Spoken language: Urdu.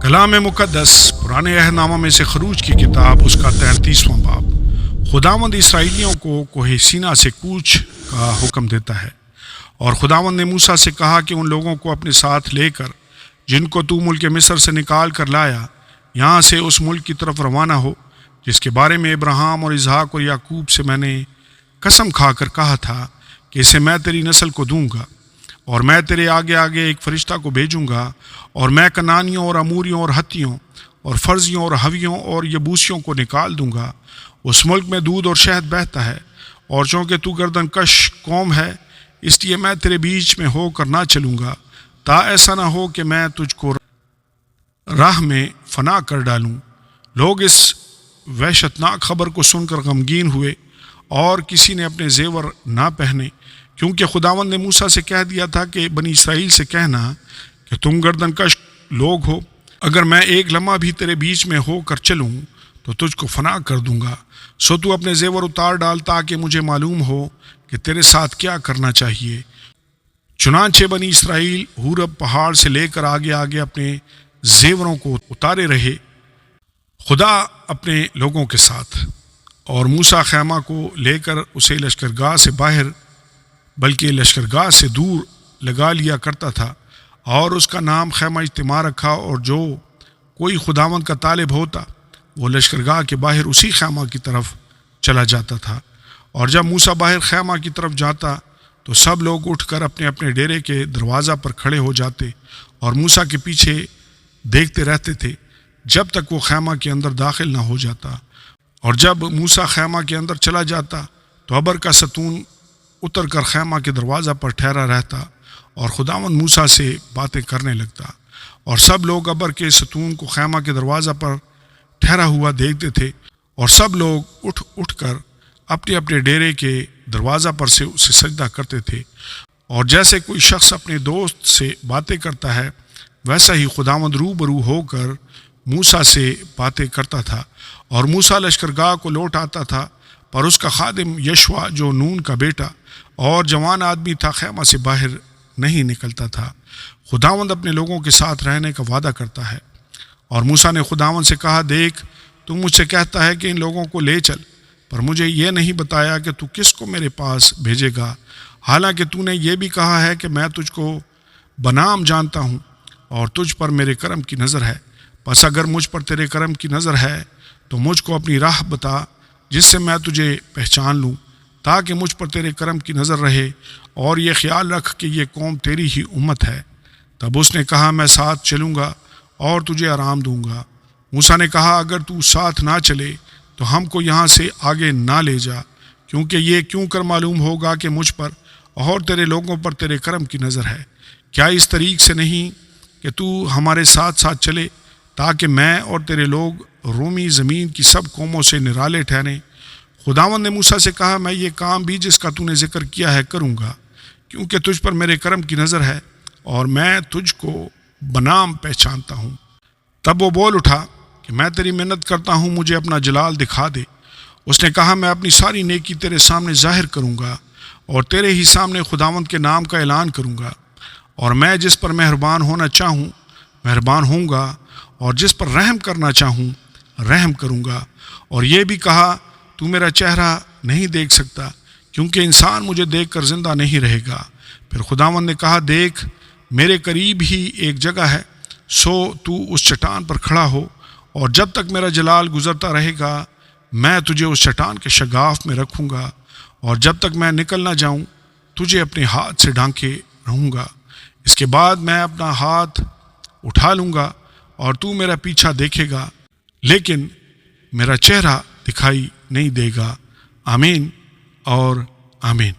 کلام مقدس پرانے عہد نامہ میں سے خروج کی کتاب اس کا 33واں باب خداوند اسرائیلیوں کو کوہ سینا سے کوچ کا حکم دیتا ہے۔ اور خداوند نے موسیٰ سے کہا کہ ان لوگوں کو اپنے ساتھ لے کر جن کو تو ملک مصر سے نکال کر لایا یہاں سے اس ملک کی طرف روانہ ہو جس کے بارے میں ابراہیم اور اسحاق اور یعقوب سے میں نے قسم کھا کر کہا تھا کہ اسے میں تیری نسل کو دوں گا، اور میں تیرے آگے آگے ایک فرشتہ کو بھیجوں گا، اور میں کنانیوں اور اموریوں اور ہتھیوں اور فرزیوں اور ہویوں اور یبوسیوں کو نکال دوں گا۔ اس ملک میں دودھ اور شہد بہتا ہے، اور چونکہ تو گردن کش قوم ہے اس لیے میں تیرے بیچ میں ہو کر نہ چلوں گا، تا ایسا نہ ہو کہ میں تجھ کو راہ میں فنا کر ڈالوں۔ لوگ اس وحشتناک خبر کو سن کر غمگین ہوئے، اور کسی نے اپنے زیور نہ پہنے، کیونکہ خداوند نے موسیٰ سے کہہ دیا تھا کہ بنی اسرائیل سے کہنا کہ تم گردن کش لوگ ہو، اگر میں ایک لمحہ بھی تیرے بیچ میں ہو کر چلوں تو تجھ کو فنا کر دوں گا۔ سو تو اپنے زیور اتار ڈال تاکہ مجھے معلوم ہو کہ تیرے ساتھ کیا کرنا چاہیے۔ چنانچہ بنی اسرائیل ہورب پہاڑ سے لے کر آگے آگے اپنے زیوروں کو اتارے رہے، خدا اپنے لوگوں کے ساتھ۔ اور موسیٰ خیمہ کو لے کر اسے لشکرگاہ سے باہر بلکہ لشکرگاہ سے دور لگا لیا کرتا تھا، اور اس کا نام خیمہ اجتماع رکھا، اور جو کوئی خداوند کا طالب ہوتا وہ لشکرگاہ کے باہر اسی خیمہ کی طرف چلا جاتا تھا۔ اور جب موسیٰ باہر خیمہ کی طرف جاتا تو سب لوگ اٹھ کر اپنے اپنے ڈیرے کے دروازہ پر کھڑے ہو جاتے اور موسیٰ کے پیچھے دیکھتے رہتے تھے جب تک وہ خیمہ کے اندر داخل نہ ہو جاتا۔ اور جب موسیٰ خیمہ کے اندر چلا جاتا تو ابر کا ستون اتر کر خیمہ کے دروازہ پر ٹھہرا رہتا، اور خداوند موسیٰ سے باتیں کرنے لگتا، اور سب لوگ ابر کے ستون کو خیمہ کے دروازہ پر ٹھہرا ہوا دیکھتے تھے، اور سب لوگ اٹھ کر اپنے اپنے ڈیرے کے دروازہ پر سے اسے سجدہ کرتے تھے۔ اور جیسے کوئی شخص اپنے دوست سے باتیں کرتا ہے ویسا ہی خداوند روبرو ہو کر موسیٰ سے باتیں کرتا تھا۔ اور موسیٰ لشکرگاہ کو لوٹ آتا تھا، پر اس کا خادم یشوا جو نون کا بیٹا اور جوان آدمی تھا خیمہ سے باہر نہیں نکلتا تھا۔ خداوند اپنے لوگوں کے ساتھ رہنے کا وعدہ کرتا ہے۔ اور موسیٰ نے خداوند سے کہا، دیکھ تو مجھ سے کہتا ہے کہ ان لوگوں کو لے چل، پر مجھے یہ نہیں بتایا کہ تو کس کو میرے پاس بھیجے گا، حالانکہ تو نے یہ بھی کہا ہے کہ میں تجھ کو بنام جانتا ہوں اور تجھ پر میرے کرم کی نظر ہے۔ پس اگر مجھ پر تیرے کرم کی نظر ہے تو مجھ کو اپنی راہ بتا جس سے میں تجھے پہچان لوں، تاکہ مجھ پر تیرے کرم کی نظر رہے، اور یہ خیال رکھ کہ یہ قوم تیری ہی امت ہے۔ تب اس نے کہا، میں ساتھ چلوں گا اور تجھے آرام دوں گا۔ موسیٰ نے کہا، اگر تو ساتھ نہ چلے تو ہم کو یہاں سے آگے نہ لے جا، کیونکہ یہ کیوں کر معلوم ہوگا کہ مجھ پر اور تیرے لوگوں پر تیرے کرم کی نظر ہے۔ کیا اس طریق سے نہیں کہ تو ہمارے ساتھ ساتھ چلے، تاکہ میں اور تیرے لوگ رومی زمین کی سب قوموں سے نرالے ٹھہریں؟ خداوند نے موسیٰ سے کہا، میں یہ کام بھی جس کا تو نے ذکر کیا ہے کروں گا، کیونکہ تجھ پر میرے کرم کی نظر ہے اور میں تجھ کو بنام پہچانتا ہوں۔ تب وہ بول اٹھا کہ میں تیری منت کرتا ہوں، مجھے اپنا جلال دکھا دے۔ اس نے کہا، میں اپنی ساری نیکی تیرے سامنے ظاہر کروں گا، اور تیرے ہی سامنے خداوند کے نام کا اعلان کروں گا، اور میں جس پر مہربان ہونا چاہوں مہربان ہوں گا، اور جس پر رحم کرنا چاہوں رحم کروں گا۔ اور یہ بھی کہا، تو میرا چہرہ نہیں دیکھ سکتا، کیونکہ انسان مجھے دیکھ کر زندہ نہیں رہے گا۔ پھر خداوند نے کہا، دیکھ میرے قریب ہی ایک جگہ ہے، سو تو اس چٹان پر کھڑا ہو، اور جب تک میرا جلال گزرتا رہے گا میں تجھے اس چٹان کے شگاف میں رکھوں گا، اور جب تک میں نکل نہ جاؤں تجھے اپنے ہاتھ سے ڈھانکے رہوں گا۔ اس کے بعد میں اپنا ہاتھ اٹھا لوں گا اور تو میرا پیچھا دیکھے گا، لیکن میرا چہرہ دکھائی نہیں دے گا۔ آمین اور آمین۔